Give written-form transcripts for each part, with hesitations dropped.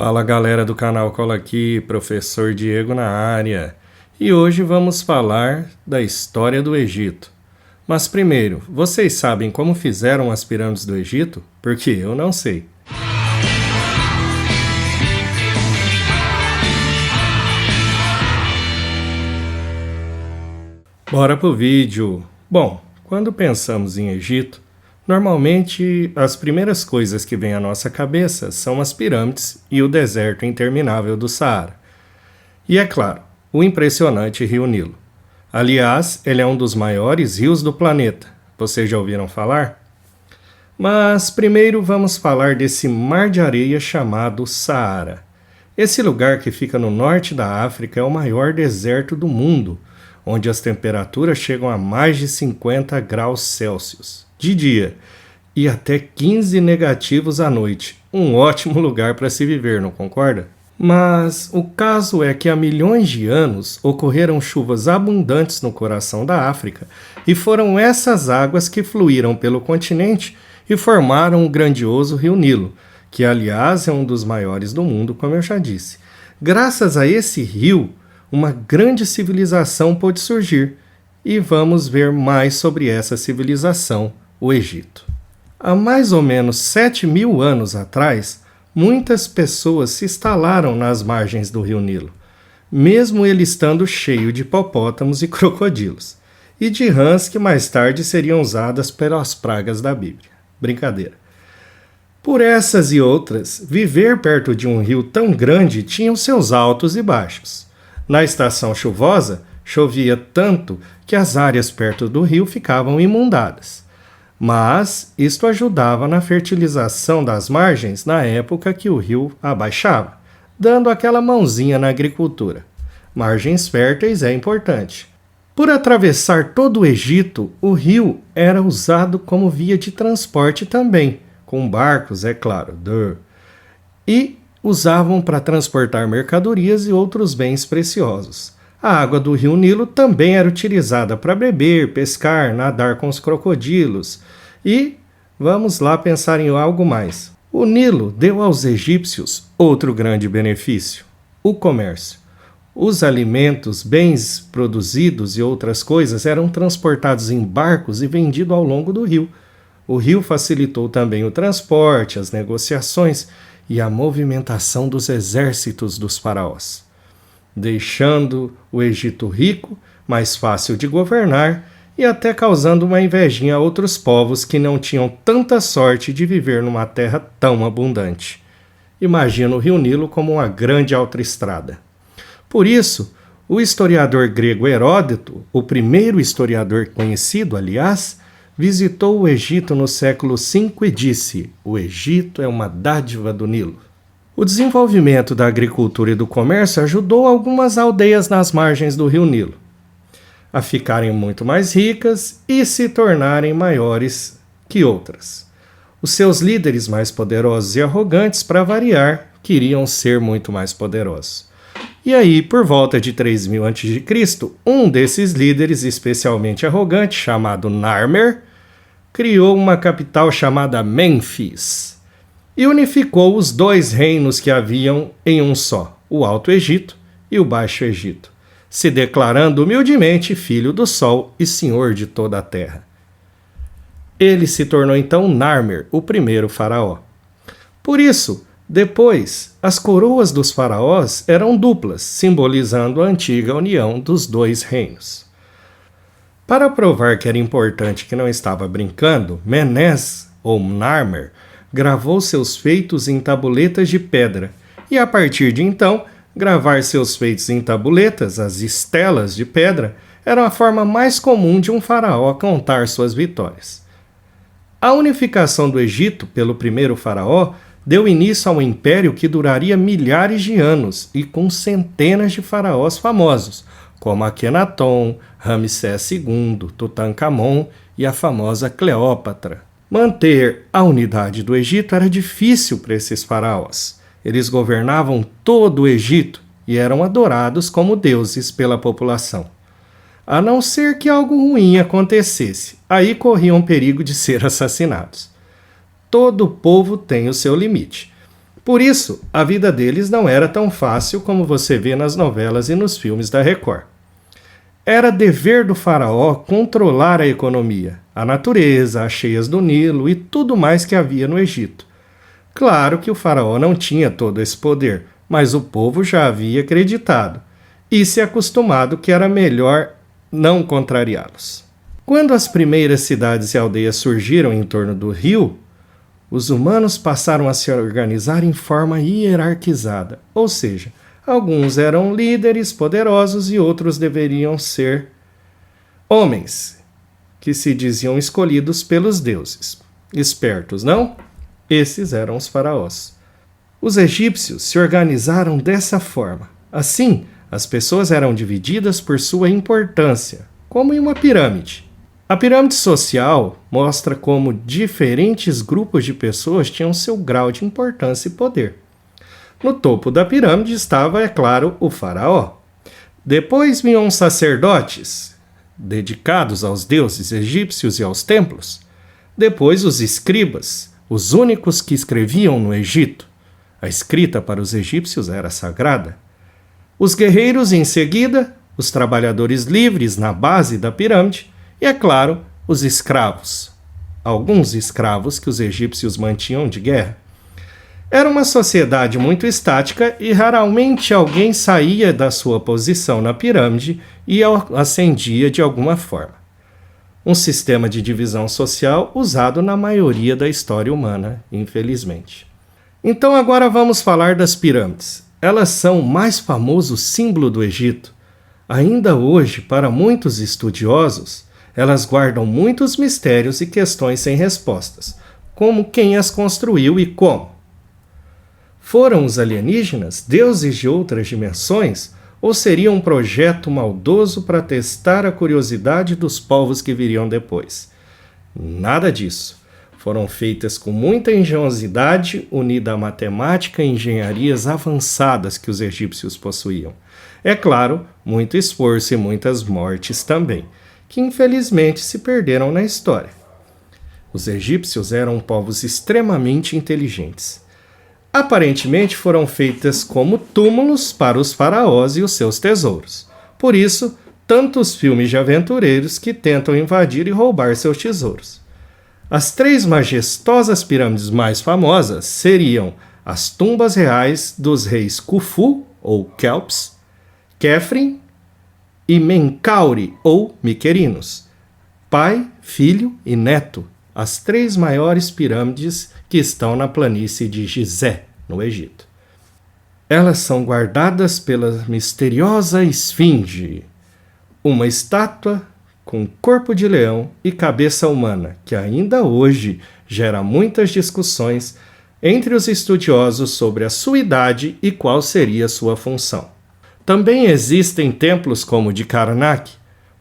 Fala galera do canal Cola aqui, professor Diego na área. E hoje vamos falar da história do Egito. Mas primeiro, vocês sabem como fizeram as pirâmides do Egito? Porque eu não sei. Bora pro vídeo. Bom, quando pensamos em Egito, normalmente as primeiras coisas que vêm à nossa cabeça são as pirâmides e o deserto interminável do Saara. E é claro, o impressionante Rio Nilo. Aliás, ele é um dos maiores rios do planeta. Vocês já ouviram falar? Mas primeiro vamos falar desse mar de areia chamado Saara. Esse lugar que fica no norte da África é o maior deserto do mundo, onde as temperaturas chegam a mais de 50 graus Celsius de dia e até 15 negativos à noite. Um ótimo lugar para se viver, não concorda? Mas o caso é que há milhões de anos ocorreram chuvas abundantes no coração da África e foram essas águas que fluíram pelo continente e formaram o grandioso Rio Nilo, que aliás é um dos maiores do mundo, como eu já disse. Graças a esse rio, uma grande civilização pôde surgir, e vamos ver mais sobre essa civilização, o Egito. Há mais ou menos 7.000 anos atrás, muitas pessoas se instalaram nas margens do rio Nilo, mesmo ele estando cheio de hipopótamos e crocodilos, e de rãs que mais tarde seriam usadas pelas pragas da Bíblia. Brincadeira. Por essas e outras, viver perto de um rio tão grande tinha os seus altos e baixos. Na estação chuvosa, chovia tanto que as áreas perto do rio ficavam inundadas. Mas isto ajudava na fertilização das margens na época que o rio abaixava, dando aquela mãozinha na agricultura. Margens férteis é importante. Por atravessar todo o Egito, o rio era usado como via de transporte também, com barcos, é claro, e usavam para transportar mercadorias e outros bens preciosos. A água do rio Nilo também era utilizada para beber, pescar, nadar com os crocodilos. E vamos lá pensar em algo mais. O Nilo deu aos egípcios outro grande benefício: o comércio. Os alimentos, bens produzidos e outras coisas eram transportados em barcos e vendidos ao longo do rio. O rio facilitou também o transporte, as negociações e a movimentação dos exércitos dos faraós, deixando o Egito rico, mais fácil de governar e até causando uma invejinha a outros povos que não tinham tanta sorte de viver numa terra tão abundante. Imagina o Rio Nilo como uma grande autoestrada. Por isso, o historiador grego Heródoto, o primeiro historiador conhecido, aliás, visitou o Egito no século V e disse: "O Egito é uma dádiva do Nilo." O desenvolvimento da agricultura e do comércio ajudou algumas aldeias nas margens do rio Nilo a ficarem muito mais ricas e se tornarem maiores que outras. Os seus líderes mais poderosos e arrogantes, para variar, queriam ser muito mais poderosos. E aí, por volta de 3000 a.C., um desses líderes especialmente arrogante, chamado Narmer, criou uma capital chamada Mênfis e unificou os dois reinos que haviam em um só, o Alto Egito e o Baixo Egito, se declarando humildemente filho do sol e senhor de toda a terra. Ele se tornou então Narmer, o primeiro faraó. Por isso, depois, as coroas dos faraós eram duplas, simbolizando a antiga união dos dois reinos. Para provar que era importante que não estava brincando, Menes, ou Narmer, gravou seus feitos em tabuletas de pedra, e a partir de então, gravar seus feitos em tabuletas, as estelas de pedra, era a forma mais comum de um faraó contar suas vitórias. A unificação do Egito pelo primeiro faraó deu início a um império que duraria milhares de anos e com centenas de faraós famosos, como Akenaton, Ramsés II, Tutancâmon e a famosa Cleópatra. Manter a unidade do Egito era difícil para esses faraós. Eles governavam todo o Egito e eram adorados como deuses pela população. A não ser que algo ruim acontecesse, aí corriam perigo de ser assassinados. Todo povo tem o seu limite. Por isso, a vida deles não era tão fácil como você vê nas novelas e nos filmes da Record. Era dever do faraó controlar a economia, a natureza, as cheias do Nilo e tudo mais que havia no Egito. Claro que o faraó não tinha todo esse poder, mas o povo já havia acreditado e se acostumado que era melhor não contrariá-los. Quando as primeiras cidades e aldeias surgiram em torno do rio, os humanos passaram a se organizar em forma hierarquizada, ou seja, alguns eram líderes poderosos e outros deveriam ser homens, que se diziam escolhidos pelos deuses. Espertos, não? Esses eram os faraós. Os egípcios se organizaram dessa forma. Assim, as pessoas eram divididas por sua importância, como em uma pirâmide. A pirâmide social mostra como diferentes grupos de pessoas tinham seu grau de importância e poder. No topo da pirâmide estava, é claro, o faraó. Depois vinham os sacerdotes, dedicados aos deuses egípcios e aos templos. Depois os escribas, os únicos que escreviam no Egito. A escrita para os egípcios era sagrada. Os guerreiros em seguida, os trabalhadores livres na base da pirâmide e, é claro, os escravos. Alguns escravos que os egípcios mantinham de guerra. Era uma sociedade muito estática e raramente alguém saía da sua posição na pirâmide e ascendia de alguma forma. Um sistema de divisão social usado na maioria da história humana, infelizmente. Então agora vamos falar das pirâmides. Elas são o mais famoso símbolo do Egito. Ainda hoje, para muitos estudiosos, elas guardam muitos mistérios e questões sem respostas, como quem as construiu e como. Foram os alienígenas, deuses de outras dimensões, ou seria um projeto maldoso para testar a curiosidade dos povos que viriam depois? Nada disso. Foram feitas com muita engenhosidade, unida à matemática e engenharias avançadas que os egípcios possuíam. É claro, muito esforço e muitas mortes também, que infelizmente se perderam na história. Os egípcios eram povos extremamente inteligentes. Aparentemente foram feitas como túmulos para os faraós e os seus tesouros. Por isso, tantos filmes de aventureiros que tentam invadir e roubar seus tesouros. As 3 majestosas pirâmides mais famosas seriam as tumbas reais dos reis Khufu, ou Kelps, Khafre e Menkaure, ou Miquerinos, pai, filho e neto, as 3 maiores pirâmides que estão na planície de Gizé, no Egito. Elas são guardadas pela misteriosa Esfinge, uma estátua com corpo de leão e cabeça humana, que ainda hoje gera muitas discussões entre os estudiosos sobre a sua idade e qual seria sua função. Também existem templos como o de Karnak,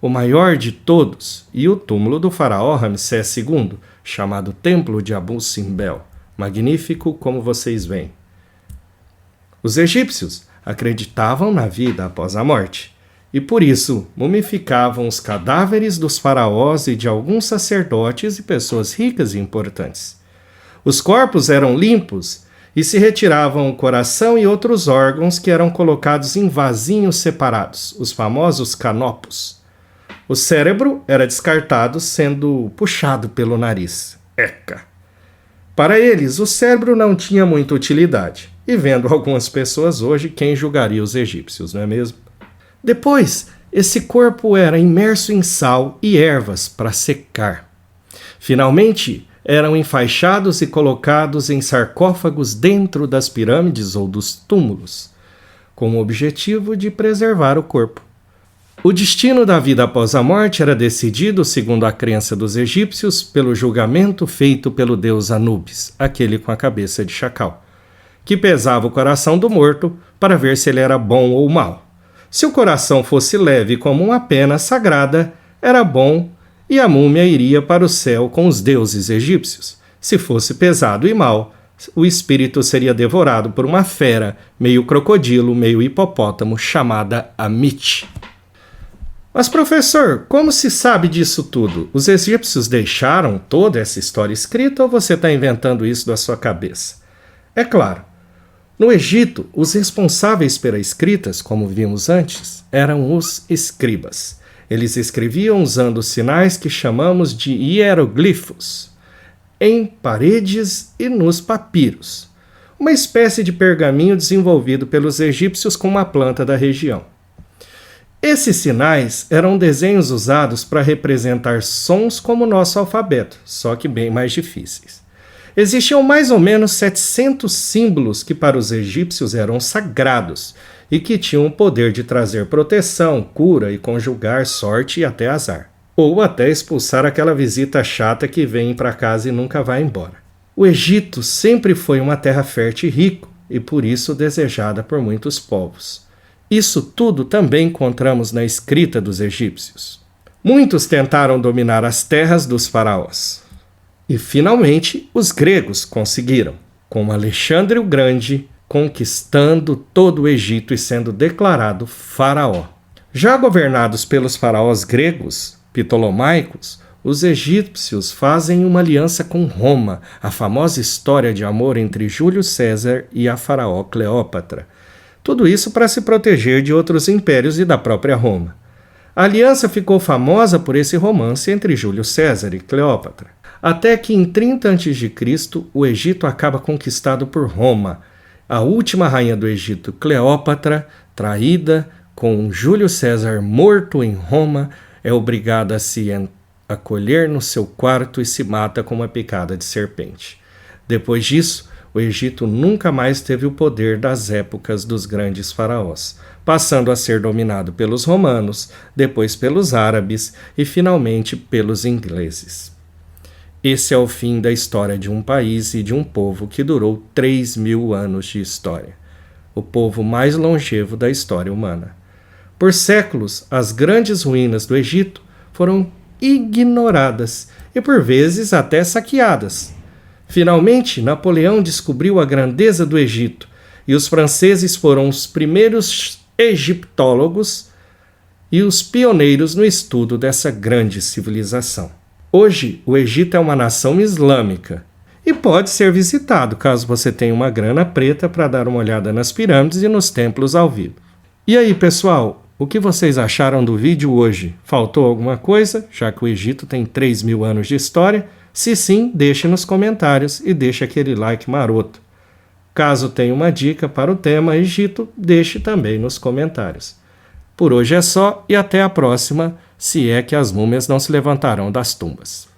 o maior de todos, e o túmulo do faraó Ramsés II, chamado Templo de Abu Simbel, magnífico como vocês veem. Os egípcios acreditavam na vida após a morte, e por isso mumificavam os cadáveres dos faraós e de alguns sacerdotes e pessoas ricas e importantes. Os corpos eram limpos e se retiravam o coração e outros órgãos que eram colocados em vasinhos separados, os famosos canopos. O cérebro era descartado sendo puxado pelo nariz. Eca! Para eles, o cérebro não tinha muita utilidade. E vendo algumas pessoas hoje, quem julgaria os egípcios, não é mesmo? Depois, esse corpo era imerso em sal e ervas para secar. Finalmente, eram enfaixados e colocados em sarcófagos dentro das pirâmides ou dos túmulos, com o objetivo de preservar o corpo. O destino da vida após a morte era decidido, segundo a crença dos egípcios, pelo julgamento feito pelo deus Anubis, aquele com a cabeça de chacal, que pesava o coração do morto para ver se ele era bom ou mau. Se o coração fosse leve como uma pena sagrada, era bom e a múmia iria para o céu com os deuses egípcios. Se fosse pesado e mau, o espírito seria devorado por uma fera, meio crocodilo, meio hipopótamo, chamada Amit. Mas, professor, como se sabe disso tudo? Os egípcios deixaram toda essa história escrita ou você está inventando isso da sua cabeça? É claro, No Egito, os responsáveis pelas escritas, como vimos antes, eram os escribas. Eles escreviam usando sinais que chamamos de hieroglifos, em paredes e nos papiros, uma espécie de pergaminho desenvolvido pelos egípcios com uma planta da região. Esses sinais eram desenhos usados para representar sons como o nosso alfabeto, só que bem mais difíceis. Existiam mais ou menos 700 símbolos que para os egípcios eram sagrados e que tinham o poder de trazer proteção, cura e conjugar sorte e até azar. Ou até expulsar aquela visita chata que vem para casa e nunca vai embora. O Egito sempre foi uma terra fértil e rica e por isso desejada por muitos povos. Isso tudo também encontramos na escrita dos egípcios. Muitos tentaram dominar as terras dos faraós. E, finalmente, os gregos conseguiram, com Alexandre o Grande conquistando todo o Egito e sendo declarado faraó. Já governados pelos faraós gregos, ptolomaicos, os egípcios fazem uma aliança com Roma, a famosa história de amor entre Júlio César e a faraó Cleópatra. Tudo isso para se proteger de outros impérios e da própria Roma. A aliança ficou famosa por esse romance entre Júlio César e Cleópatra. Até que em 30 a.C., o Egito acaba conquistado por Roma. A última rainha do Egito, Cleópatra, traída, com Júlio César morto em Roma, é obrigada a se acolher no seu quarto e se mata com uma picada de serpente. Depois disso, o Egito nunca mais teve o poder das épocas dos grandes faraós, passando a ser dominado pelos romanos, depois pelos árabes e finalmente pelos ingleses. Esse é o fim da história de um país e de um povo que durou 3.000 anos de história. O povo mais longevo da história humana. Por séculos, as grandes ruínas do Egito foram ignoradas e por vezes até saqueadas. Finalmente, Napoleão descobriu a grandeza do Egito e os franceses foram os primeiros egiptólogos e os pioneiros no estudo dessa grande civilização. Hoje, o Egito é uma nação islâmica e pode ser visitado caso você tenha uma grana preta para dar uma olhada nas pirâmides e nos templos ao vivo. E aí, pessoal, o que vocês acharam do vídeo hoje? Faltou alguma coisa, já que o Egito tem 3.000 anos de história? Se sim, deixe nos comentários e deixe aquele like maroto. Caso tenha uma dica para o tema Egito, deixe também nos comentários. Por hoje é só e até a próxima, se é que as múmias não se levantarão das tumbas.